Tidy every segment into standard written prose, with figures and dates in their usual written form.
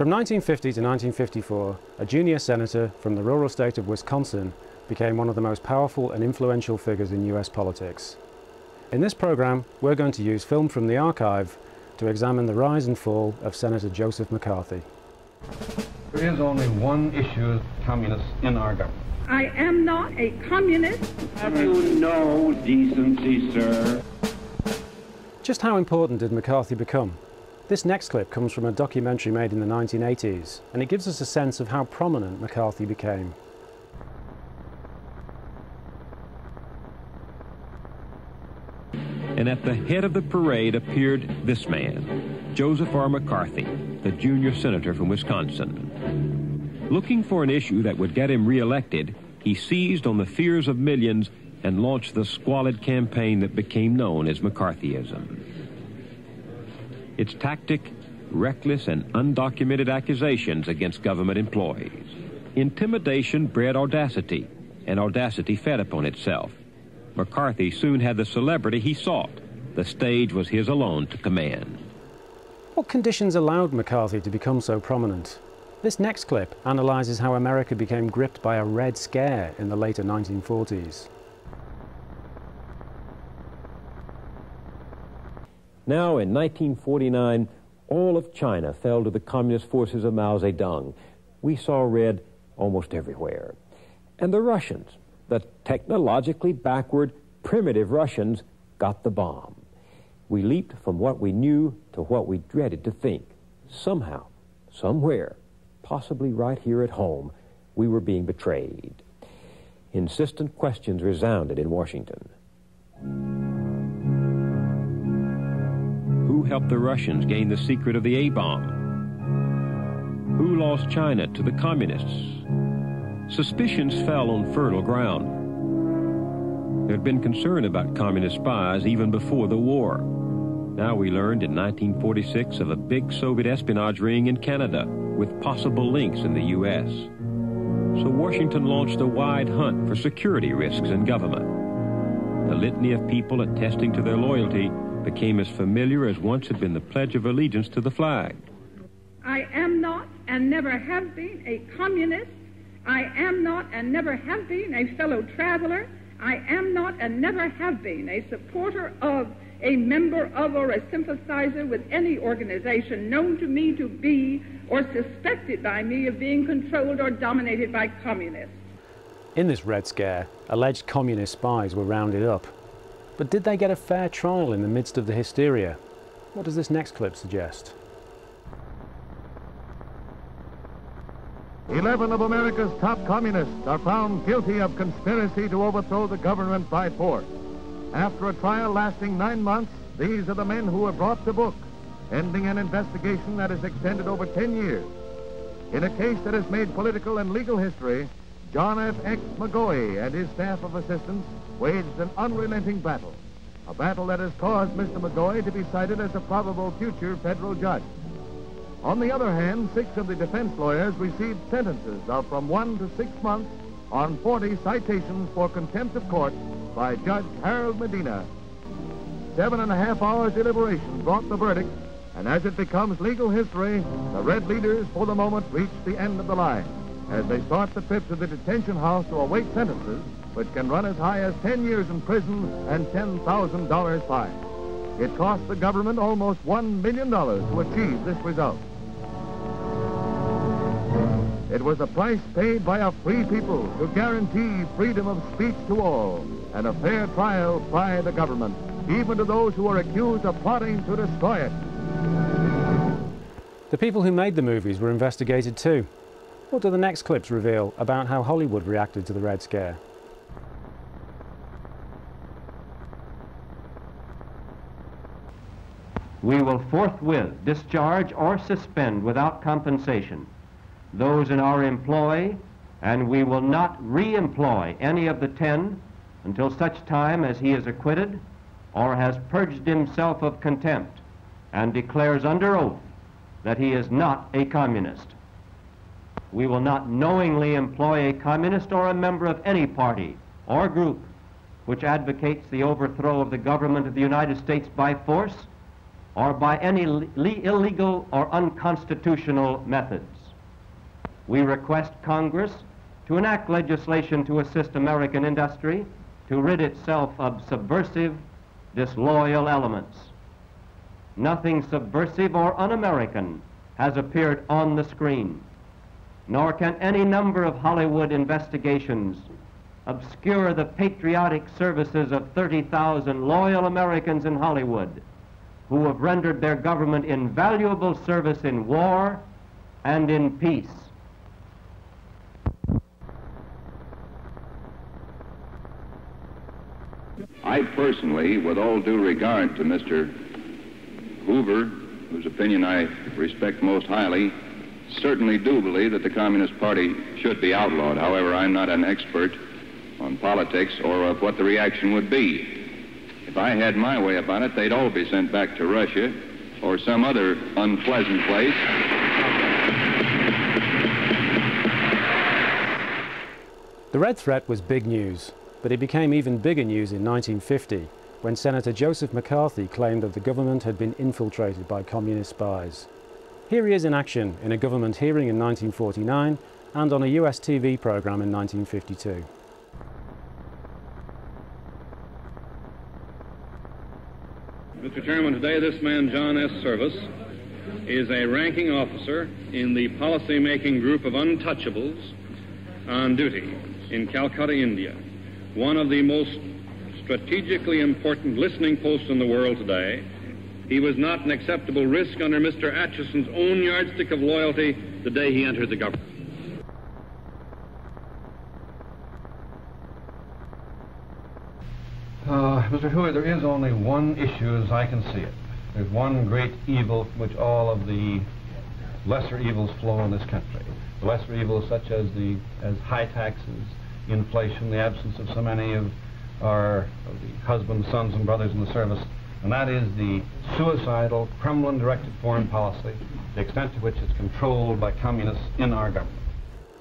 From 1950 to 1954, a junior senator from the rural state of Wisconsin became one of the most powerful and influential figures in US politics. In this program, we're going to use film from the archive to examine the rise and fall of Senator Joseph McCarthy. There is only one issue of communists in our government. I am not a communist. Have you no decency, sir? Just how important did McCarthy become? This next clip comes from a documentary made in the 1980s, and it gives us a sense of how prominent McCarthy became. And at the head of the parade appeared this man, Joseph R. McCarthy, the junior senator from Wisconsin. Looking for an issue that would get him reelected, he seized on the fears of millions and launched the squalid campaign that became known as McCarthyism. Its tactic, reckless and undocumented accusations against government employees. Intimidation bred audacity, and audacity fed upon itself. McCarthy soon had the celebrity he sought. The stage was his alone to command. What conditions allowed McCarthy to become so prominent? This next clip analyzes how America became gripped by a Red Scare in the later 1940s. Now, in 1949, all of China fell to the communist forces of Mao Zedong. We saw red almost everywhere. And the Russians, the technologically backward, primitive Russians, got the bomb. We leaped from what we knew to what we dreaded to think. Somehow, somewhere, possibly right here at home, we were being betrayed. Insistent questions resounded in Washington. Who helped the Russians gain the secret of the A-bomb? Who lost China to the communists? Suspicions fell on fertile ground. There had been concern about communist spies even before the war. Now we learned in 1946 of a big Soviet espionage ring in Canada with possible links in the U.S. So Washington launched a wide hunt for security risks in government. The litany of people attesting to their loyalty became as familiar as once had been the Pledge of Allegiance to the flag. I am not and never have been a communist. I am not and never have been a fellow traveler. I am not and never have been a supporter of, a member of, or a sympathizer with any organization known to me to be or suspected by me of being controlled or dominated by communists. In this Red Scare, alleged communist spies were rounded up. But did they get a fair trial in the midst of the hysteria? What does this next clip suggest? 11 of America's top communists are found guilty of conspiracy to overthrow the government by force. After a trial lasting 9 months, these are the men who were brought to book, ending an investigation that has extended over 10 years. In a case that has made political and legal history, John F. X. McGoey and his staff of assistants waged an unrelenting battle, a battle that has caused Mr. McGoey to be cited as a probable future federal judge. On the other hand, 6 of the defense lawyers received sentences of from 1 to 6 months on 40 citations for contempt of court by Judge Harold Medina. 7.5 hours deliberation brought the verdict, and as it becomes legal history, the Red leaders for the moment reach the end of the line as they start the trip to the detention house to await sentences which can run as high as 10 years in prison and $10,000 fine. It cost the government almost $1 million to achieve this result. It was a price paid by a free people to guarantee freedom of speech to all and a fair trial by the government, even to those who are accused of plotting to destroy it. The people who made the movies were investigated too. What do the next clips reveal about how Hollywood reacted to the Red Scare? We will forthwith discharge or suspend without compensation those in our employ, and we will not re-employ any of the 10 until such time as he is acquitted or has purged himself of contempt and declares under oath that he is not a communist. We will not knowingly employ a communist or a member of any party or group which advocates the overthrow of the government of the United States by force or by any illegal or unconstitutional methods. We request Congress to enact legislation to assist American industry to rid itself of subversive, disloyal elements. Nothing subversive or un-American has appeared on the screen, nor can any number of Hollywood investigations obscure the patriotic services of 30,000 loyal Americans in Hollywood who have rendered their government invaluable service in war and in peace. I personally, with all due regard to Mr. Hoover, whose opinion I respect most highly, certainly do believe that the Communist Party should be outlawed. However, I'm not an expert on politics or of what the reaction would be. If I had my way about it, they'd all be sent back to Russia or some other unpleasant place. The Red Threat was big news, but it became even bigger news in 1950, when Senator Joseph McCarthy claimed that the government had been infiltrated by communist spies. Here he is in action in a government hearing in 1949 and on a US TV program in 1952. Mr. Chairman, today this man, John S. Service, is a ranking officer in the policy-making group of untouchables on duty in Calcutta, India, one of the most strategically important listening posts in the world today. He was not an acceptable risk under Mr. Atchison's own yardstick of loyalty the day he entered the government. Mr. Huey, there is only one issue as I can see it. There's one great evil from which all of the lesser evils flow in this country. The lesser evils such as high taxes, inflation, the absence of so many of the husbands, sons, and brothers in the service, and that is the suicidal, Kremlin-directed foreign policy, the extent to which it's controlled by communists in our government.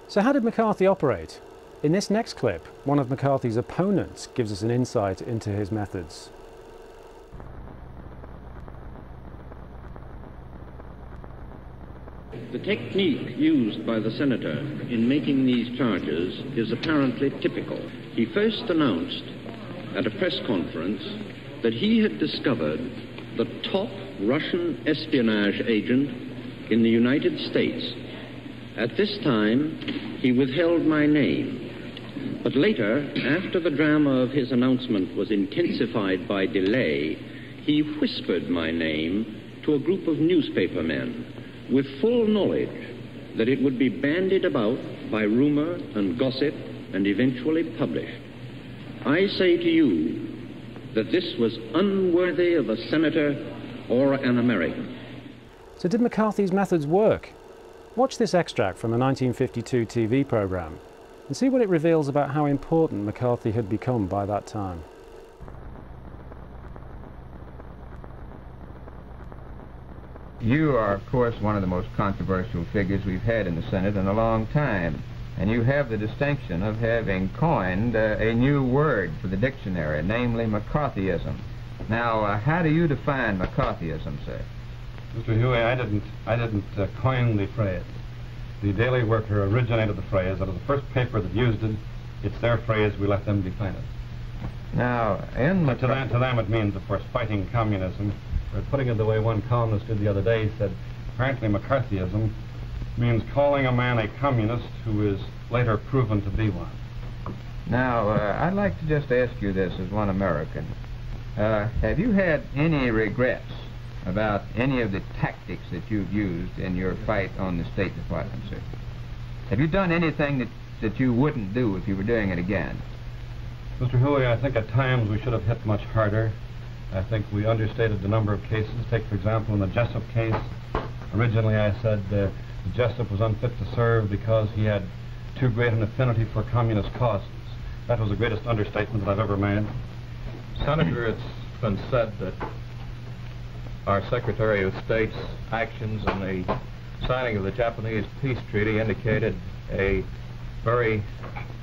So how did McCarthy operate? In this next clip, one of McCarthy's opponents gives us an insight into his methods. The technique used by the senator in making these charges is apparently typical. He first announced at a press conference that he had discovered the top Russian espionage agent in the United States. At this time, he withheld my name. But later, after the drama of his announcement was intensified by delay, he whispered my name to a group of newspaper men with full knowledge that it would be bandied about by rumor and gossip and eventually published. I say to you that this was unworthy of a senator or an American. So did McCarthy's methods work? Watch this extract from a 1952 TV program and see what it reveals about how important McCarthy had become by that time. You are, of course, one of the most controversial figures we've had in the Senate in a long time, and you have the distinction of having coined a new word for the dictionary, namely McCarthyism. Now, how do you define McCarthyism, sir? Mr. Huey, I didn't coin the phrase. The Daily Worker originated the phrase. That was the first paper that used it. It's their phrase. We let them define it. Now, to them it means, of course, fighting communism. Or putting it the way one columnist did the other day, he said, apparently McCarthyism means calling a man a communist who is later proven to be one. Now, I'd like to just ask you this as one American. Have you had any regrets about any of the tactics that you've used in your fight on the State Department, sir? Have you done anything that you wouldn't do if you were doing it again? Mr. Huey, I think at times we should have hit much harder. I think we understated the number of cases. Take, for example, in the Jessup case. Originally I said Jessup was unfit to serve because he had too great an affinity for communist causes. That was the greatest understatement that I've ever made. Senator, it's been said that our Secretary of State's actions in the signing of the Japanese peace treaty indicated a very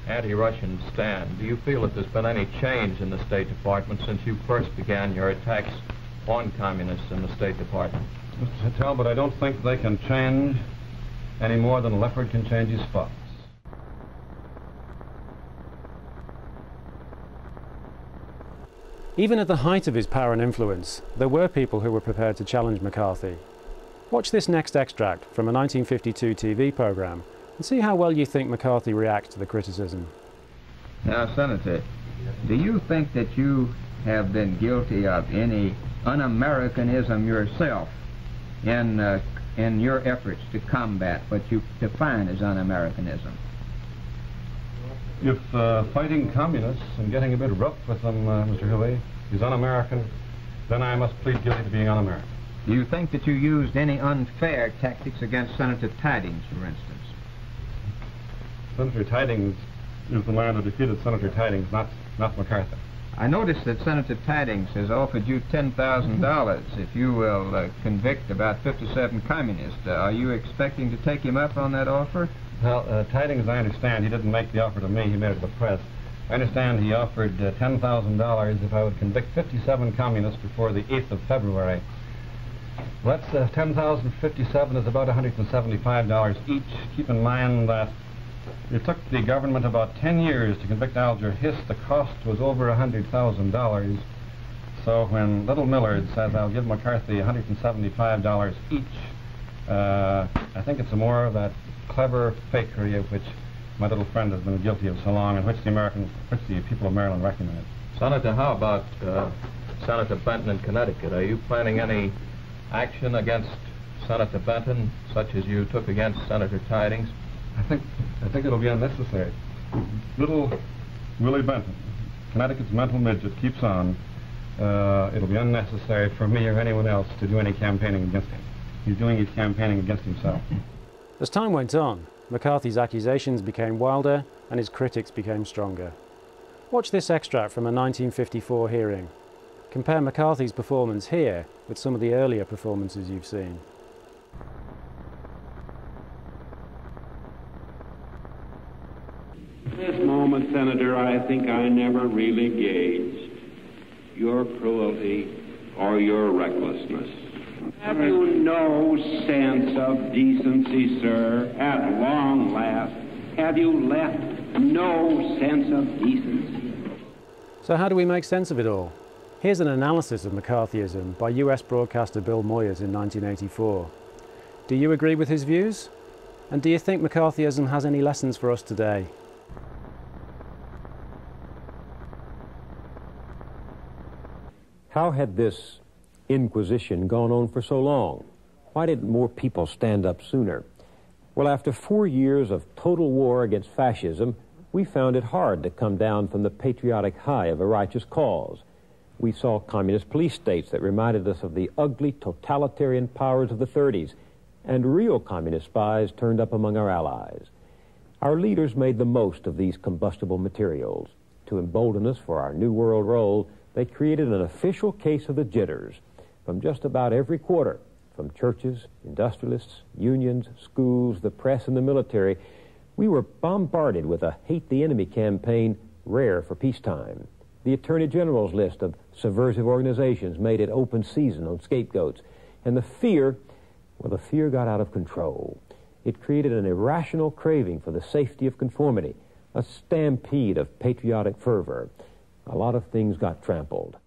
anti-Russian stand. Do you feel that there's been any change in the State Department since you first began your attacks on communists in the State Department? Mr. Talbot, I don't think they can change any more than a leopard can change his spots. Even at the height of his power and influence, there were people who were prepared to challenge McCarthy. Watch this next extract from a 1952 TV program and see how well you think McCarthy reacts to the criticism. Now, Senator, do you think that you have been guilty of any un-Americanism yourself in your efforts to combat what you define as un-Americanism? If fighting communists and getting a bit rough with them, Mr. Huey, is un-American, then I must plead guilty to being un-American. Do you think that you used any unfair tactics against Senator Tidings, for instance? Senator Tidings is the man who defeated Senator Tidings, not McCarthy. I noticed that Senator Tidings has offered you $10,000 if you will convict about 57 communists. Are you expecting to take him up on that offer? Well, Tidings, I understand, he didn't make the offer to me, he made it to the press. I understand he offered $10,000 if I would convict 57 communists before the 8th of February. Well, that's 10,057 is about $175 each. Keep in mind that it took the government about 10 years to convict Alger Hiss. The cost was over $100,000. So when Little Millard says I'll give McCarthy $175 each, I think it's more of that clever fakery of which my little friend has been guilty of so long, and which the people of Maryland recognize. Senator, how about Senator Benton in Connecticut? Are you planning any action against Senator Benton, such as you took against Senator Tidings? I think it'll be unnecessary. Little Willie Benton, Connecticut's mental midget, keeps on. It'll be unnecessary for me or anyone else to do any campaigning against him. He's doing his campaigning against himself. As time went on, McCarthy's accusations became wilder and his critics became stronger. Watch this extract from a 1954 hearing. Compare McCarthy's performance here with some of the earlier performances you've seen. At this moment, Senator, I think I never really gauged your cruelty or your recklessness. Have you no sense of decency, sir, at long last? Have you left no sense of decency? So how do we make sense of it all? Here's an analysis of McCarthyism by US broadcaster Bill Moyers in 1984. Do you agree with his views? And do you think McCarthyism has any lessons for us today? How had this Inquisition gone on for so long? Why didn't more people stand up sooner? Well, after 4 years of total war against fascism, we found it hard to come down from the patriotic high of a righteous cause. We saw communist police states that reminded us of the ugly totalitarian powers of the 30s, and real communist spies turned up among our allies. Our leaders made the most of these combustible materials. To embolden us for our New World role, they created an official case of the jitters from just about every quarter, from churches, industrialists, unions, schools, the press, and the military. We were bombarded with a hate the enemy campaign rare for peacetime. The Attorney General's list of subversive organizations made it open season on scapegoats. And the fear got out of control. It created an irrational craving for the safety of conformity, a stampede of patriotic fervor. A lot of things got trampled.